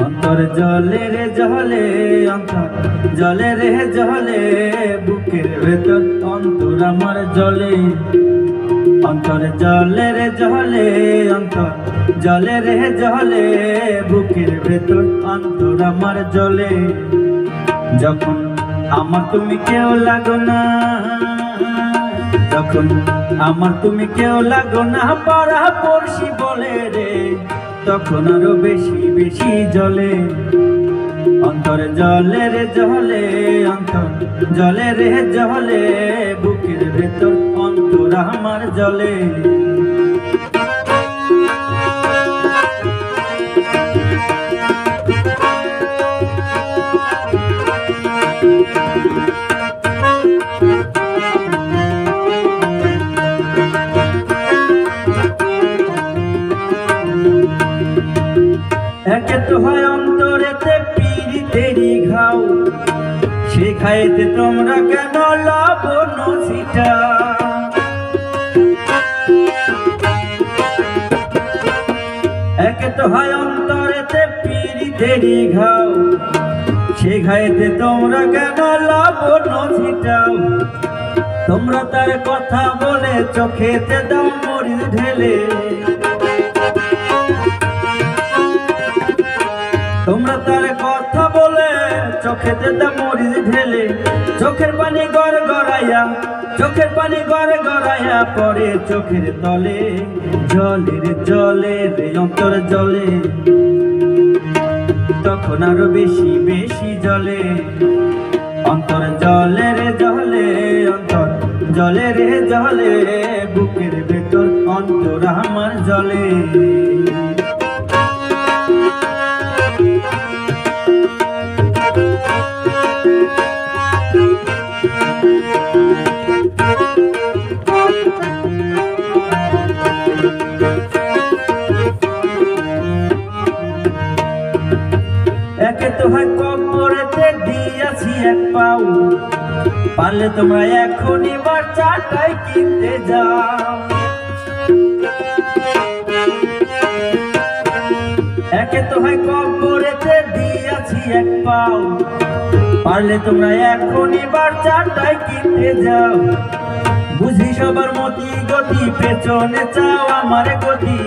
অন্তর জলে রে জলে, অন্তর জলে রে জলে, বুকের ভেতর অন্তর আমার জলে। অন্তর জলে রে জলে, অন্তর জলে রে জলে, বুকের ভেতর অন্তর আমার জলে। যখন আমার তুমি কেউ লাগো না, যখন আমার তুমি কেউ লাগো না, পাড়া পড়শি বলে রে, তখন আরো বেশি বেশি জলে। অন্তর জলে রে জলে, অন্তর জলে রে জলে, বুকের ভেতর অন্তর আমার জলে। একে তো হয় অন্তরেতে পীড়িতেরই ঘাও, সে খাইতে তোমরা কেন লবণ ছিটা। একে তো হয় অন্তরেতে পীড়িতেরই ঘাও, সে খাইতে তোমরা কেন লবণ ছিটাও। তোমরা তার কথা বলে চোখেতে দাও মরিচ ঢেলে, তোমরা তার কথা বলে চোখেতে দাও মরিচ ঢেলে। চোখের পানি গড় গড়াইয়া, চোখের পানি গড় গড়াইয়া পড়ে চোখের তলে। জলের জলে রে অন্তর জলে, তখন আরো বেশি বেশি জলে। অন্তর জলে রে জলে, অন্তর জলে রে জলে, বুকের ভেতর অন্তর আমার জলে। একে তো হয় কবরেতে দিয়াছি এক পাও, পারলে তোমরা এখনই বাচ্চাটাই কিনতে যাও। একে তো হয় কবরেতে দিয়াছি এক পাও, পারলে তোমরা এখনই বাচ্চাটাই কিনতে যাও। বুঝি সবার মতি গতি, পেছনে চাও আমার গতি।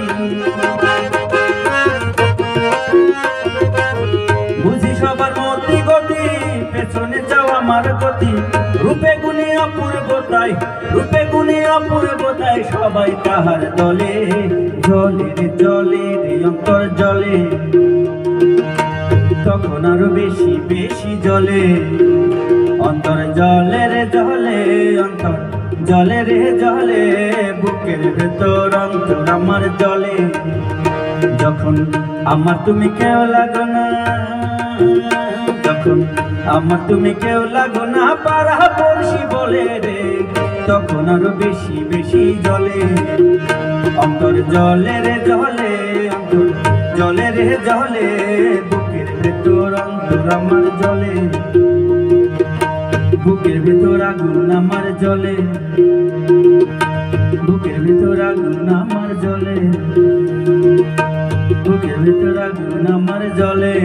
বুঝি সবার মতি গতি, পেছনে যাও আমার গতি। রূপে গুণে অপূর্বতায়, রূপে গুণে অপূর্বতায়, সবাই তাহার দলে। জলে রে জলে রে অন্তর জলে, তখন আরো বেশি বেশি জলে। অন্তর জলে রে জলে, অন্তর জলে রে জলে, বুকের ভেতর অন্তর আমার জলে। যখন আমার তুমি কেউ লাগো না, যখন আমার তুমি কেউ লাগো না, পাড়া পড়শি বলে রে, তখন আরো বেশি বেশি জলে। অন্তর জলে রে জলে, অন্তর জলে রে জলে, বুকের ভেতর অন্তর আমার জলে। বুকের ভেতর আগুন আমার জলে, বুকের ভেতর আগুন আমার জলে, বুকের ভেতর আগুন আমার জলে।